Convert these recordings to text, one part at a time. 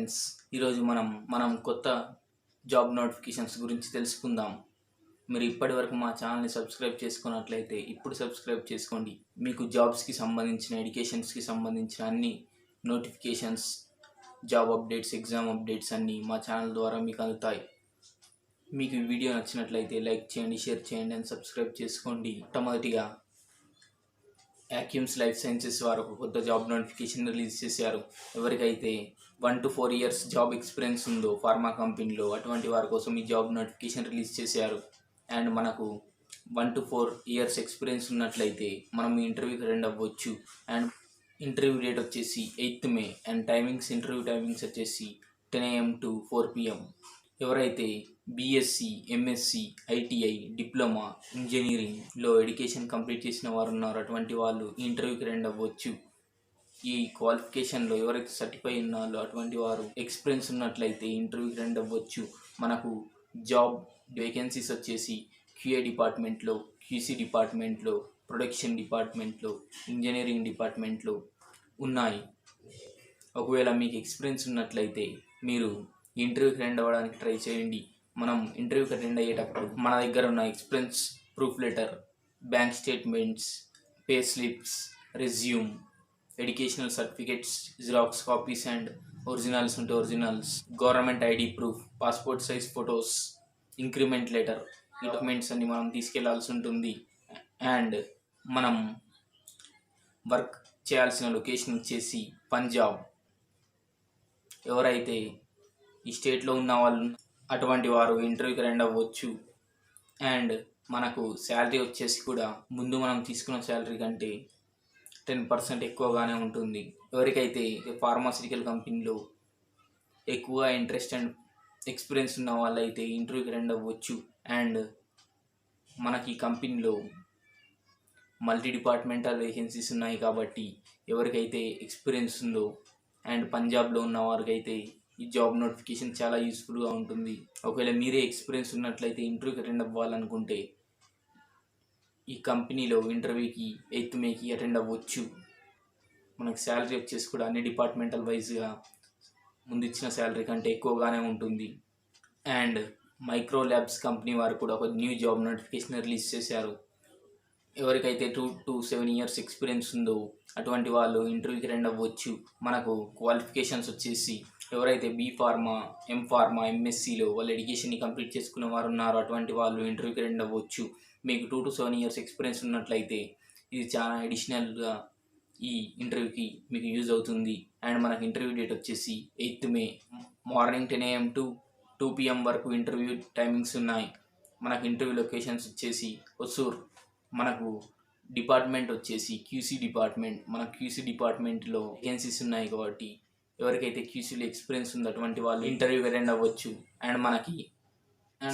Friends, ఈరోజు మనం కొత్త జాబ్ నోటిఫికేషన్స్ గురించి తెలుసుకుందాం. మీరు ఇప్పటివరకు మా ఛానల్ని సబ్స్క్రైబ్ చేసుకున్నట్లయితే ఇప్పుడు సబ్స్క్రైబ్ చేసుకోండి. మీకు జాబ్స్కి సంబంధించిన ఎడ్యుకేషన్స్కి సంబంధించిన అన్ని notifications, job updates, exam updates అన్నీ మా ఛానల్ ద్వారా మీకు అందుతాయి. మీకు ఈ వీడియో నచ్చినట్లయితే లైక్ చేయండి, షేర్ చేయండి అండ్ సబ్స్క్రైబ్ చేసుకోండి. మొట్టమొదటిగా యాక్యూమ్స్ లైఫ్ సైన్సెస్ వారు ఒక కొత్త జాబ్ నోటిఫికేషన్ రిలీజ్ చేశారు. ఎవరికైతే 1 to 4 years జాబ్ ఎక్స్పీరియన్స్ ఉందో ఫార్మా కంపెనీలో, అటువంటి వారి కోసం ఈ జాబ్ నోటిఫికేషన్ రిలీజ్ చేశారు. అండ్ మనకు 1 to 4 years ఎక్స్పీరియన్స్ ఉన్నట్లయితే మనం ఇంటర్వ్యూకి అటెండ్ అవ్వచ్చు. అండ్ ఇంటర్వ్యూ డేట్ వచ్చేసి 8th May and interview timings వచ్చేసి 10 AM to 4 PM. ఎవరైతే బీఎస్సీ, ఎంఎస్సి, ఐటీఐ, డిప్లొమా, ఇంజనీరింగ్లో ఎడ్యుకేషన్ కంప్లీట్ చేసిన వారు ఉన్నారు, అటువంటి వాళ్ళు ఈ ఇంటర్వ్యూకి అటెండ్ అవ్వచ్చు. ఈ క్వాలిఫికేషన్లో ఎవరైతే సర్టిఫై ఉన్నారో అటువంటి వారు ఎక్స్పీరియన్స్ ఉన్నట్లయితే ఇంటర్వ్యూకి అటెండ్ అవ్వచ్చు. మనకు జాబ్ వేకెన్సీస్ వచ్చేసి క్యూఏ డిపార్ట్మెంట్లో, క్యూసీ డిపార్ట్మెంట్లో, ప్రొడక్షన్ డిపార్ట్మెంట్లో, ఇంజనీరింగ్ డిపార్ట్మెంట్లో ఉన్నాయి. ఒకవేళ మీకు ఎక్స్పీరియన్స్ ఉన్నట్లయితే మీరు ఇంటర్వ్యూకి అటెండ్ అవ్వడానికి ట్రై చేయండి. మనం ఇంటర్వ్యూకి అటెండ్ అయ్యేటప్పుడు మన దగ్గర ఉన్న experience proof letter, bank statements, pay slips, resume, educational certificates, xerox copies and originals ఉంటే originals, government ID proof, passport size photos, increment letter, ఈ డాక్యుమెంట్స్ అన్ని మనం తీసుకెళ్లాల్సి ఉంటుంది. అండ్ మనం వర్క్ చేయాల్సిన లొకేషన్ వచ్చేసి పంజాబ్. ఎవరైతే ఈ స్టేట్లో ఉన్న వాళ్ళు అటువంటి వారు ఇంటర్వ్యూకి అటెండ్ అవ్వచ్చు. అండ్ మనకు శాలరీ వచ్చేసి కూడా ముందు మనం తీసుకున్న శాలరీ కంటే 10% ఎక్కువగానే ఉంటుంది. ఎవరికైతే ఫార్మాసిటికల్ కంపెనీలో ఎక్కువ ఇంట్రెస్ట్ అండ్ ఎక్స్పీరియన్స్ ఉన్న వాళ్ళైతే ఇంటర్వ్యూకి అటెండ్ అవ్వచ్చు. అండ్ మనకి ఈ కంపెనీలో మల్టీ డిపార్ట్మెంటల్ వేకెన్సీస్ ఉన్నాయి కాబట్టి ఎవరికైతే ఎక్స్పీరియన్స్ ఉందో అండ్ పంజాబ్లో ఉన్న వారికైతే ఈ జాబ్ నోటిఫికేషన్ చాలా యూస్ఫుల్గా ఉంటుంది. ఒకవేళ మీరే ఎక్స్పీరియన్స్ ఉన్నట్లయితే ఇంటర్వ్యూకి అటెండ్ అవ్వాలనుకుంటే ఈ కంపెనీలో ఇంటర్వ్యూకి 8th Mayకి అటెండ్ అవ్వచ్చు. మనకు శాలరీ వచ్చేసి కూడా అన్ని డిపార్ట్మెంటల్ వైజ్గా ముందు ఇచ్చిన శాలరీ కంటే ఎక్కువగానే ఉంటుంది. అండ్ మైక్రో ల్యాబ్స్ కంపెనీ వారు కూడా ఒక న్యూ జాబ్ నోటిఫికేషన్ రిలీజ్ చేశారు. ఎవరికైతే 2 to 7 years ఎక్స్పీరియన్స్ ఉందో అటువంటి వాళ్ళు ఇంటర్వ్యూకి అటెండ్ అవ్వచ్చు. మనకు క్వాలిఫికేషన్స్ వచ్చేసి ఎవరైతే బీ ఫార్మా, ఎం ఫార్మా, ఎంఎస్సిలో వాళ్ళ ఎడ్యుకేషన్ని కంప్లీట్ చేసుకున్న వారు ఉన్నారో అటువంటి వాళ్ళు ఇంటర్వ్యూకి అటెండ్ అవ్వచ్చు. మీకు 2 to 7 years ఎక్స్పీరియన్స్ ఉన్నట్లయితే ఇది చాలా అడిషనల్గా ఈ ఇంటర్వ్యూకి మీకు యూజ్ అవుతుంది. అండ్ మనకు ఇంటర్వ్యూ డేట్ వచ్చేసి 8th May morning 10 AM to 2 PM వరకు ఇంటర్వ్యూ టైమింగ్స్ ఉన్నాయి. మనకు ఇంటర్వ్యూ లొకేషన్స్ వచ్చేసి ఒసూర్. మనకు డిపార్ట్మెంట్ వచ్చేసి క్యూసీ డిపార్ట్మెంట్. మన క్యూసీ డిపార్ట్మెంట్లో వేకెన్సీస్ ఉన్నాయి కాబట్టి ఎవరికైతే క్యూసీలో ఎక్స్పీరియన్స్ ఉందో అటువంటి వాళ్ళు ఇంటర్వ్యూకి అటెండ్ అవ్వచ్చు. అండ్ మనకి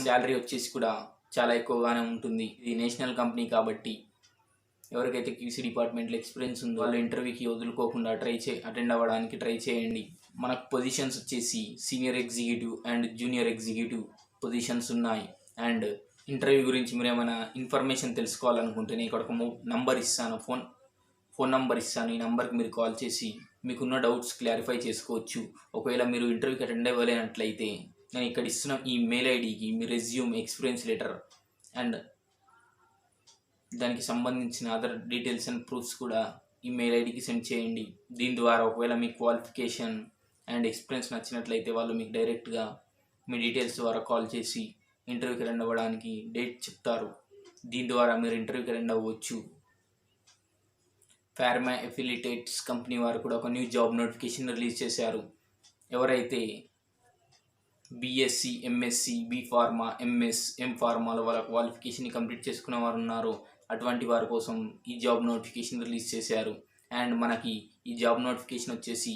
శాలరీ వచ్చేసి కూడా చాలా ఎక్కువగానే ఉంటుంది. ఇది నేషనల్ కంపెనీ కాబట్టి ఎవరికైతే క్యూసీ డిపార్ట్మెంట్లో ఎక్స్పీరియన్స్ ఉందో వాళ్ళు ఇంటర్వ్యూకి వదులుకోకుండా అటెండ్ అవ్వడానికి ట్రై చేయండి. మనకు పొజిషన్స్ వచ్చేసి senior executive and junior executive positions ఉన్నాయి. అండ్ ఇంటర్వ్యూ గురించి మీరు ఏమైనా ఇన్ఫర్మేషన్ తెలుసుకోవాలనుకుంటే నేను ఇక్కడ ఒక నంబర్ ఇస్తాను, ఫోన్ నంబర్ ఇస్తాను. ఈ నెంబర్కి మీరు కాల్ చేసి మీకున్న డౌట్స్ క్లారిఫై చేసుకోవచ్చు. ఒకవేళ మీరు ఇంటర్వ్యూకి అటెండ్ అవ్వలేనట్లయితే నేను ఇక్కడ ఇస్తున్న ఈ మెయిల్ ఐడికి మీ రెజ్యూమ్, ఎక్స్పీరియన్స్ లెటర్ అండ్ దానికి సంబంధించిన అదర్ డీటెయిల్స్ అండ్ ప్రూఫ్స్ కూడా ఈ మెయిల్ ఐడికి సెండ్ చేయండి. దీని ద్వారా ఒకవేళ మీ క్వాలిఫికేషన్ అండ్ ఎక్స్పీరియన్స్ నచ్చినట్లయితే వాళ్ళు మీకు డైరెక్ట్గా మీ డీటెయిల్స్ ద్వారా కాల్ చేసి ఇంటర్వ్యూకి అటెండ్ అవ్వడానికి డేట్ చెప్తారు. దీని ద్వారా మీరు ఇంటర్వ్యూకి అటెండ్ అవ్వచ్చు. ఫార్మా ఎఫిలియేటెడ్స్ కంపెనీ వారు కూడా ఒక న్యూ జాబ్ నోటిఫికేషన్ రిలీజ్ చేశారు. ఎవరైతే BSc, MSc, B pharma, MS, M ఫార్మాలో వాళ్ళ క్వాలిఫికేషన్ని కంప్లీట్ చేసుకున్న వారు ఉన్నారో అటువంటి వారి కోసం ఈ జాబ్ నోటిఫికేషన్ రిలీజ్ చేశారు. అండ్ మనకి ఈ జాబ్ నోటిఫికేషన్ వచ్చేసి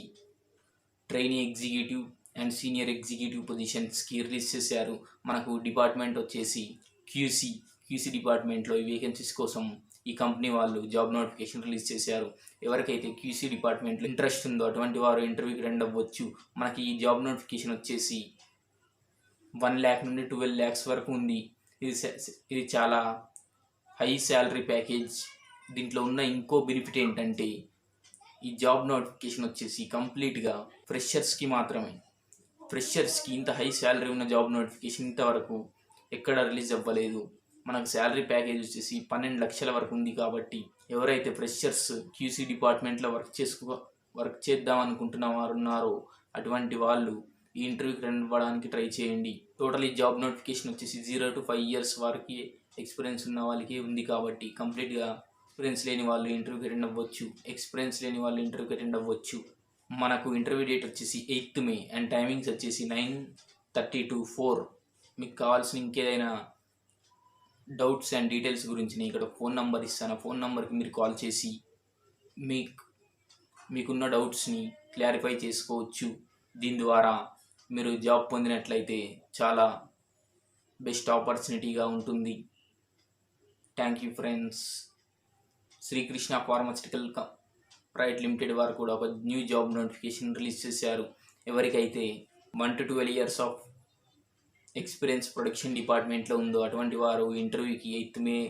trainee executive and senior executive పొజిషన్స్కి రిలీజ్ చేశారు. మనకు డిపార్ట్మెంట్ వచ్చేసి క్యూసీ డిపార్ట్మెంట్లో ఈ వేకెన్సీస్ కోసం ఈ కంపెనీ వాళ్ళు జాబ్ నోటిఫికేషన్ రిలీజ్ చేశారు. ఎవరికైతే క్యూసీ డిపార్ట్మెంట్లో ఇంట్రెస్ట్ ఉందో అటువంటి వారు ఇంటర్వ్యూకి అటెండ్ అవ్వచ్చు. మనకి ఈ జాబ్ నోటిఫికేషన్ వచ్చేసి 1 lakh నుండి 12 lakhs వరకు ఉంది. ఇది చాలా హై శాలరీ ప్యాకేజ్. దీంట్లో ఉన్న ఇంకో బెనిఫిట్ ఏంటంటే ఈ జాబ్ నోటిఫికేషన్ వచ్చేసి కంప్లీట్గా ఫ్రెషర్స్కి మాత్రమే. ఫ్రెషర్స్కి ఇంత హై శాలరీ ఉన్న జాబ్ నోటిఫికేషన్ ఇంతవరకు ఎక్కడ రిలీజ్ అవ్వలేదు. మనకు శాలరీ ప్యాకేజ్ వచ్చేసి 12 లక్షల వరకు ఉంది. కాబట్టి ఎవరైతే ఫ్రెషర్స్ క్యూసీ డిపార్ట్మెంట్లో వర్క్ చేద్దాం అనుకుంటున్న వారు ఉన్నారో అటువంటి వాళ్ళు ఈ ఇంటర్వ్యూకి అవ్వడానికి ట్రై చేయండి. టోటల్ ఈ జాబ్ నోటిఫికేషన్ వచ్చేసి 0 to 5 years వరకు ఎక్స్పీరియన్స్ ఉన్న వాళ్ళకి ఉంది. కాబట్టి కంప్లీట్గా ఎక్స్పీరియన్స్ లేని వాళ్ళు ఇంటర్వ్యూకి అటెండ్ అవ్వచ్చు. ఎక్స్పీరియన్స్ లేని వాళ్ళు ఇంటర్వ్యూకి అటెండ్ అవ్వచ్చు. మనకు ఇంటర్వ్యూ డేట్ వచ్చేసి 8th May అండ్ టైమింగ్స్ వచ్చేసి 9:30 to 4. మీకు కావాల్సిన ఇంకేదైనా డౌట్స్ అండ్ డీటెయిల్స్ గురించి నేను ఇక్కడ ఫోన్ నెంబర్ ఇస్తాను. ఫోన్ నెంబర్కి మీరు కాల్ చేసి మీకున్న డౌట్స్ని క్లారిఫై చేసుకోవచ్చు. దీని ద్వారా మీరు జాబ్ పొందినట్లయితే చాలా బెస్ట్ ఆపర్చునిటీగా ఉంటుంది. Thank you friends. Srikrishna pharmaceutical private limited వారు కూడా ఒక న్యూ జాబ్ నోటిఫికేషన్ రిలీజ్ చేశారు. ఎవరికైతే 1 to 12 years of experience production డిపార్ట్మెంట్లో ఉందో అటువంటి వారు ఇంటర్వ్యూకి 8th May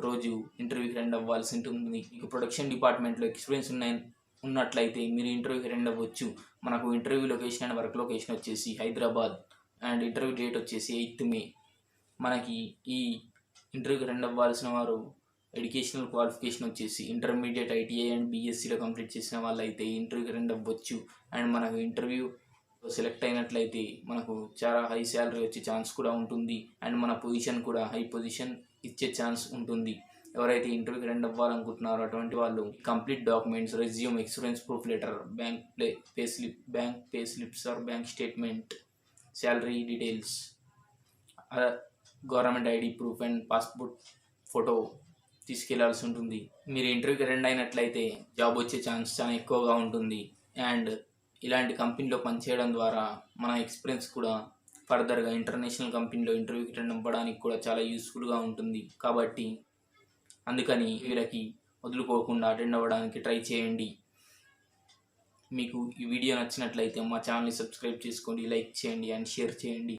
రోజు ఇంటర్వ్యూకి అటెండ్ అవ్వాల్సి ఉంటుంది. మీకు ప్రొడక్షన్ డిపార్ట్మెంట్లో ఎక్స్పీరియన్స్ ఉన్నట్లయితే మీరు ఇంటర్వ్యూకి అటెండ్ అవ్వచ్చు. మనకు interview location and work location వచ్చేసి హైదరాబాద్ అండ్ ఇంటర్వ్యూ డేట్ వచ్చేసి 8th May. మనకి ఈ ఇంటర్వ్యూకి అటెండ్ అవ్వాల్సిన వారు ఎడ్యుకేషనల్ క్వాలిఫికేషన్ వచ్చేసి ఇంటర్మీడియట్, ITI అండ్ BScలో కంప్లీట్ చేసిన వాళ్ళైతే ఇంటర్వ్యూకి అటెండ్ అవ్వచ్చు. అండ్ మనకు ఇంటర్వ్యూ సెలెక్ట్ అయినట్లయితే మనకు చాలా హై శాలరీ వచ్చే ఛాన్స్ కూడా ఉంటుంది. అండ్ మన పొజిషన్ కూడా హై పొజిషన్ ఇచ్చే ఛాన్స్ ఉంటుంది. ఎవరైతే ఇంటర్వ్యూకి అటెండ్ అవ్వాలనుకుంటున్నారో అటువంటి వాళ్ళు complete documents, resume, experience proof letter, bank pay slips or bank statement, salary details, government ID proof and passport photo తీసుకెళ్లాల్సి ఉంటుంది. మీరు ఇంటర్వ్యూకి అటెండ్ అయినట్లయితే జాబ్ వచ్చే ఛాన్స్ చాలా ఎక్కువగా ఉంటుంది. అండ్ ఇలాంటి కంపెనీలో పనిచేయడం ద్వారా మన ఎక్స్పీరియన్స్ కూడా ఫర్దర్గా ఇంటర్నేషనల్ కంపెనీలో ఇంటర్వ్యూకి అటెండ్ అవ్వడానికి కూడా చాలా యూస్ఫుల్గా ఉంటుంది. కాబట్టి అందుకని వీళ్ళకి వదులుకోకుండా అటెండ్ అవ్వడానికి ట్రై చేయండి. మీకు ఈ వీడియో నచ్చినట్లయితే మా ఛానల్ని సబ్స్క్రైబ్ చేసుకోండి, లైక్ చేయండి అండ్ షేర్ చేయండి.